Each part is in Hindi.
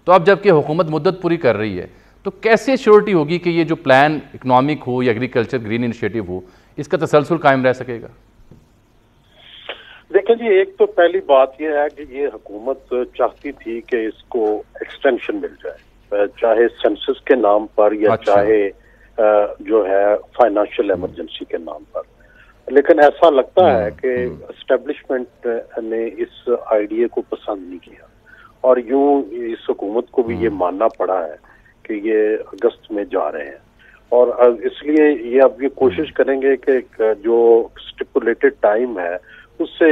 तो अब जबकि हुकूमत मुद्दत पूरी कर रही है, तो कैसे श्योरिटी होगी कि ये जो प्लान इकोनॉमिक हो या एग्रीकल्चर ग्रीन इनिशिएटिव हो, इसका तसलसल कायम रह सकेगा? देखिए जी, एक तो पहली बात यह है कि ये हुकूमत चाहती थी कि इसको एक्सटेंशन मिल जाए, चाहे सेंसस के नाम पर या चाहे जो है फाइनेंशियल इमरजेंसी के नाम पर। लेकिन ऐसा लगता है कि एस्टेब्लिशमेंट ने इस आइडिया को पसंद नहीं किया और यूं इस हुकूमत को भी ये मानना पड़ा है कि ये अगस्त में जा रहे हैं और इसलिए ये अब ये कोशिश करेंगे कि जो स्टिपुलेटेड टाइम है उससे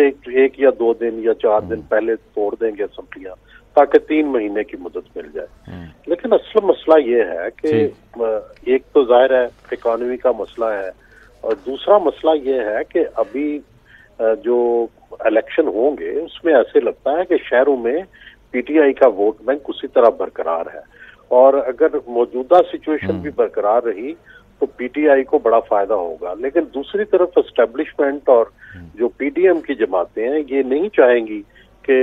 एक या 2 दिन या 4 दिन पहले तोड़ देंगे असम्बलियां ताकि 3 महीने की मदद मिल जाए। लेकिन असल मसला ये है कि एक तो जाहिर है इकोनॉमी का मसला है और दूसरा मसला ये है कि अभी जो इलेक्शन होंगे उसमें ऐसे लगता है कि शहरों में पीटीआई का वोट बैंक उसी तरह बरकरार है और अगर मौजूदा सिचुएशन भी बरकरार रही तो पीटीआई को बड़ा फायदा होगा। लेकिन दूसरी तरफ एस्टेब्लिशमेंट और जो पीडीएम की जमातें हैं ये नहीं चाहेंगी कि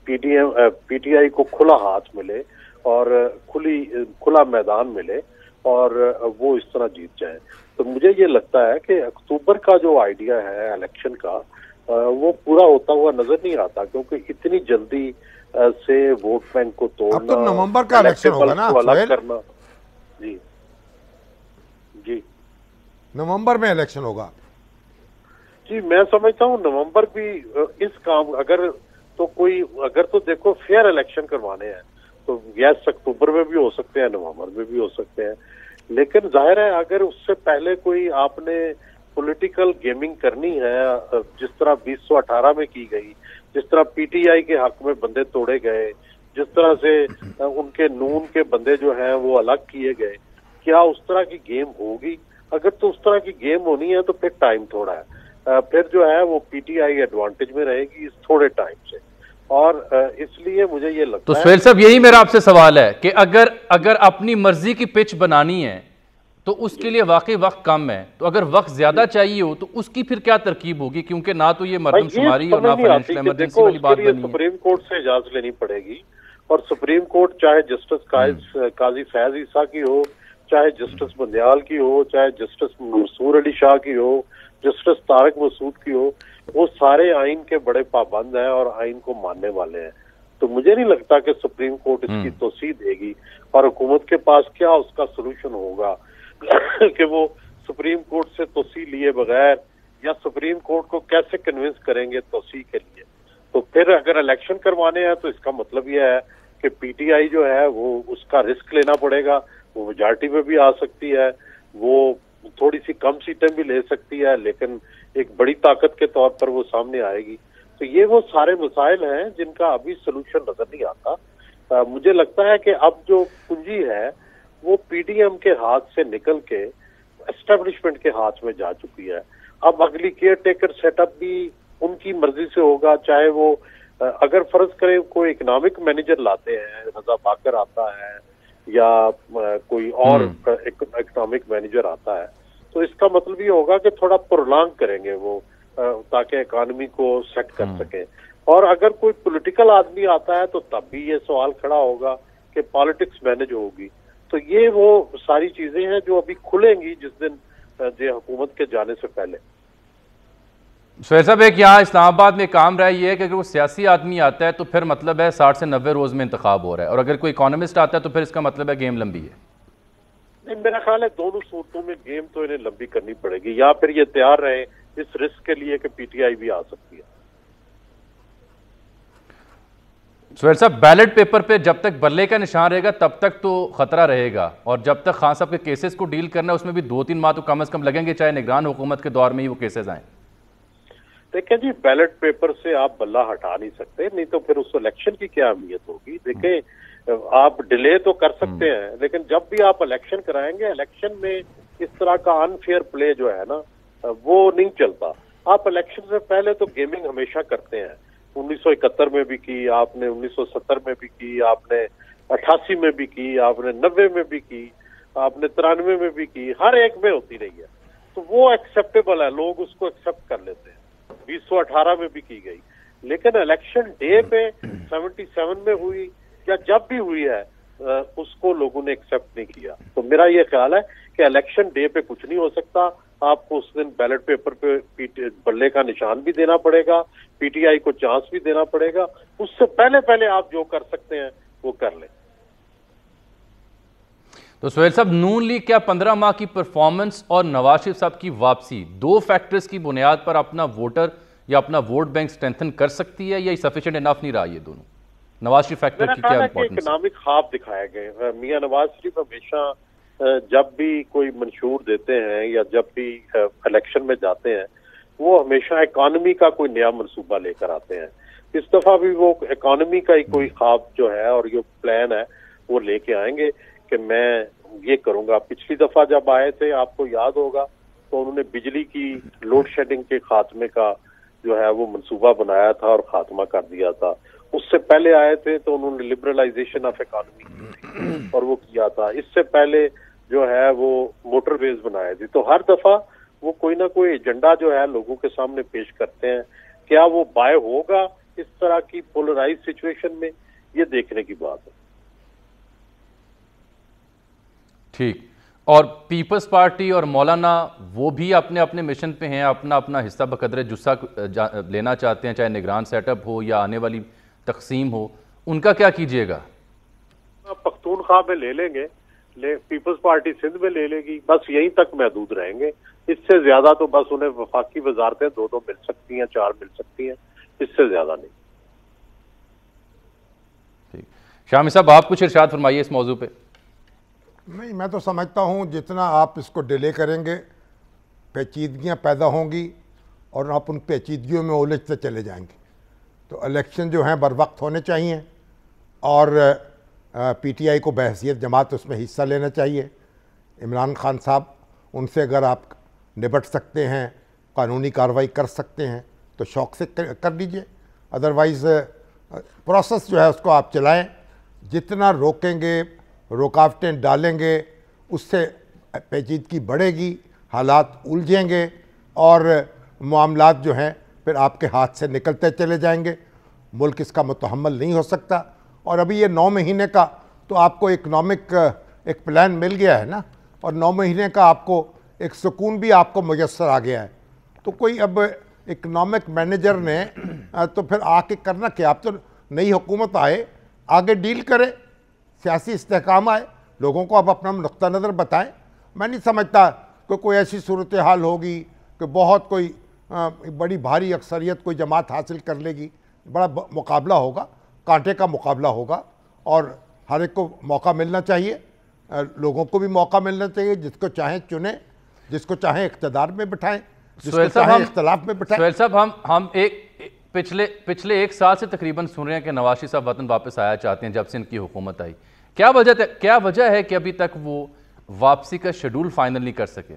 पीटीआई को खुला हाथ मिले और खुला मैदान मिले और वो इस तरह जीत जाए। तो मुझे ये लगता है कि अक्टूबर का जो आइडिया है इलेक्शन का वो पूरा होता हुआ नजर नहीं आता, क्योंकि इतनी जल्दी से वोट बैंक को तोड़ना, अब तो नवंबर का इलेक्शन होगा ना, अलग करना। जी जी, नवंबर में इलेक्शन होगा जी। मैं समझता हूँ नवंबर भी इस काम अगर तो देखो फेयर इलेक्शन करवाने हैं तो यस अक्टूबर में भी हो सकते हैं, नवंबर में भी हो सकते हैं। लेकिन जाहिर है अगर उससे पहले कोई आपने पॉलिटिकल गेमिंग करनी है जिस तरह 2018 में की गई, जिस तरह पीटीआई के हक में बंदे तोड़े गए, जिस तरह से उनके नून के बंदे जो हैं वो अलग किए गए, क्या उस तरह की गेम होगी? अगर तो उस तरह की गेम होनी है तो फिर टाइम थोड़ा है, फिर जो है वो पीटीआई एडवांटेज में रहेगी इस थोड़े टाइम से। और इसलिए मुझे ये लगता है तो सुहेल साहब यही मेरा आपसे सवाल है कि अगर अपनी मर्जी की पिच बनानी है तो उसके लिए वाकई वक्त कम है, तो अगर वक्त ज्यादा चाहिए हो तो उसकी फिर क्या तरकीब होगी? क्योंकि ना तो ये मरदमशुमारी और ना फाइनेंशियल इमरजेंसी वाली बात बनी है। सुप्रीम कोर्ट से इजाजत लेनी पड़ेगी और सुप्रीम कोर्ट चाहे जस्टिस काजी फैज ईसा की हो, चाहे जस्टिस बंदयाल की हो, चाहे जस्टिस मंसूर अली शाह की हो, जस्टिस तारक मसूद की हो, वो सारे आइन के बड़े पाबंद हैं और आइन को मानने वाले हैं। तो मुझे नहीं लगता कि सुप्रीम कोर्ट इसकी तोसी देगी और हुकूमत के पास क्या उसका सोल्यूशन होगा कि वो सुप्रीम कोर्ट से तोसी लिए बगैर या सुप्रीम कोर्ट को कैसे कन्विंस करेंगे तोसी के लिए। तो फिर अगर इलेक्शन करवाने हैं तो इसका मतलब यह है कि पीटीआई जो है वो उसका रिस्क लेना पड़ेगा, वो मेजॉरिटी में भी आ सकती है, वो थोड़ी सी कम सीटें भी ले सकती है, लेकिन एक बड़ी ताकत के तौर पर वो सामने आएगी। तो ये वो सारे मसाइल हैं जिनका अभी सोल्यूशन नजर नहीं आता। मुझे लगता है कि अब जो पूंजी है वो पीडीएम के हाथ से निकल के एस्टेब्लिशमेंट के हाथ में जा चुकी है। अब अगली केयर टेकर सेटअप भी उनकी मर्जी से होगा, चाहे वो अगर फर्ज करें कोई इकोनॉमिक मैनेजर लाते हैं, रजा बाकर आता है या कोई और इकोनॉमिक मैनेजर आता है, तो इसका मतलब ये होगा कि थोड़ा प्रोलॉन्ग करेंगे वो ताकि इकोनॉमी को सेट कर सके। और अगर कोई पॉलिटिकल आदमी आता है तो तब भी ये सवाल खड़ा होगा कि पॉलिटिक्स मैनेज होगी। तो ये वो सारी चीजें हैं जो अभी खुलेंगी जिस दिन जो हुकूमत के जाने से पहले। सुहेल साहब, एक यहाँ इस्लामाबाद में काम रहा ये है कि अगर वो सियासी आदमी आता है तो फिर मतलब है 60 से 90 रोज में इंतखाब हो रहा है, और अगर कोई इकोनॉमिस्ट आता है तो फिर इसका मतलब है गेम लंबी है। नहीं, मेरा ख्याल है दोनों सूरतों में गेम तो इन्हें लंबी करनी पड़ेगी, या फिर ये तैयार रहे इस रिस्क के लिए कि पीटीआई भी आ सकती है। सुहेल साहब, बैलेट पेपर पे जब तक बल्ले का निशान रहेगा तब तक तो खतरा रहेगा, और जब तक खान साहब के केसेस को डील करना है उसमें भी 2-3 माह तो कम से कम लगेंगे, चाहे निगरान हुकूमत के दौर में ही वो केसेस आए। देखें जी, बैलेट पेपर से आप बल्ला हटा नहीं सकते, नहीं तो फिर उस इलेक्शन की क्या अहमियत होगी। देखें, आप डिले तो कर सकते हैं, लेकिन जब भी आप इलेक्शन कराएंगे, इलेक्शन में इस तरह का अनफेयर प्ले जो है ना वो नहीं चलता। आप इलेक्शन से पहले तो गेमिंग हमेशा करते हैं, 1971 में भी की आपने, 1970 में भी की आपने, 88 में भी की आपने, 90 में भी की आपने, 93 में भी की, हर एक में होती रही है। तो वो एक्सेप्टेबल है, लोग उसको एक्सेप्ट कर लेते हैं। 2018 में भी की गई, लेकिन इलेक्शन डे पे 77 में हुई या जब भी हुई है उसको लोगों ने एक्सेप्ट नहीं किया। तो मेरा ये ख्याल है कि इलेक्शन डे पे कुछ नहीं हो सकता, आपको उस दिन बैलेट पेपर पे बल्ले का निशान भी देना पड़ेगा, पीटीआई को चांस भी देना पड़ेगा। उससे पहले पहले आप जो कर सकते हैं वो कर लें। तो सुहेल साहब, नून लीग क्या 15 माह की परफॉर्मेंस और नवाज शरीफ साहब की वापसी, दो फैक्टर्स की बुनियाद पर अपना वोटर या अपना वोट बैंक स्ट्रेंथन कर सकती है, या सफिशिएंट इनफ नहीं रहा ये दोनों? नवाज शरीफ फैक्टर की क्या इंपॉर्टेंस है? इकोनॉमिक ख्वाब दिखाए गए। मियां नवाज शरीफ हमेशा जब भी कोई मंशूर देते हैं या जब भी इलेक्शन में जाते हैं, वो हमेशा इकोनॉमी का कोई नया मंसूबा लेकर आते हैं। इस दफा भी वो इकोनॉमी का ही कोई ख्वाब जो है और जो प्लान है वो लेके आएंगे कि मैं ये करूंगा। पिछली दफा जब आए थे, आपको याद होगा, तो उन्होंने बिजली की लोड शेडिंग के खात्मे का जो है वो मंसूबा बनाया था और खात्मा कर दिया था। उससे पहले आए थे तो उन्होंने लिबरलाइजेशन ऑफ इकोनॉमी और वो किया था। इससे पहले जो है वो मोटरवेज बनाए थे। तो हर दफा वो कोई ना कोई एजेंडा जो है लोगों के सामने पेश करते हैं। क्या वो बाय होगा इस तरह की पोलराइज सिचुएशन में, ये देखने की बात है। ठीक। और पीपल्स पार्टी और मौलाना वो भी अपने अपने मिशन पे हैं, अपना अपना हिस्सा बकदरे जुस्सा लेना चाहते हैं, चाहे निगरान सेटअप हो या आने वाली तकसीम हो, उनका क्या कीजिएगा? पख्तूनख्वा में ले लेंगे, पीपल्स पार्टी सिंध में ले लेगी, बस यहीं तक महदूद रहेंगे। इससे ज्यादा तो बस उन्हें वफाकी वजारतें दो मिल सकती हैं, 4 मिल सकती हैं, इससे ज्यादा नहीं। ठीक। शामी साहब, आप कुछ इरशाद फरमाइए इस मौजू पे। नहीं, मैं तो समझता हूँ जितना आप इसको डिले करेंगे पेचीदगियाँ पैदा होंगी और आप उन पेचीदगियों में उलझते चले जाएंगे। तो इलेक्शन जो हैं बर वक्त होने चाहिए और पीटीआई को बहैसियत जमात उसमें हिस्सा लेना चाहिए। इमरान खान साहब, उनसे अगर आप निपट सकते हैं, कानूनी कार्रवाई कर सकते हैं तो शौक़ से कर लीजिए। अदरवाइज़ प्रोसेस जो है उसको आप चलाएं। जितना रोकेंगे, रुकावटें डालेंगे, उससे पेचीदगी बढ़ेगी, हालात उलझेंगे और मामलात जो हैं फिर आपके हाथ से निकलते चले जाएंगे। मुल्क इसका मुतहम्मल नहीं हो सकता। और अभी ये 9 महीने का तो आपको इकनॉमिक एक प्लान मिल गया है ना, और 9 महीने का आपको एक सुकून भी आपको मुयस्सर आ गया है। तो कोई अब इकनॉमिक मैनेजर ने तो फिर आके करना क्या? आप तो नई हुकूमत आए, आगे डील करे, सियासी इस्तेहकाम आए, लोगों को अब अपना नुक्ता नज़र बताएं। मैं नहीं समझता कि कोई ऐसी सूरत हाल होगी कि बहुत कोई बड़ी भारी अक्सरियत कोई जमात हासिल कर लेगी। बड़ा मुकाबला होगा, कांटे का मुकाबला होगा और हर एक को मौका मिलना चाहिए, लोगों को भी मौका मिलना चाहिए। जिसको चाहें चुने, जिसको चाहें इक़्तिदार में बिठाएं, जिसको चाहें इख्तिलाफ में बिठाएं। सुहेल साहब, हम पिछले 1 साल से तकरीबन सुन रहे हैं कि नवाज शरीफ साहब वतन वापस आया चाहते हैं जब से इनकी हुकूमत आई। क्या वजह है कि अभी तक वो वापसी का शेड्यूल फाइनल नहीं कर सके?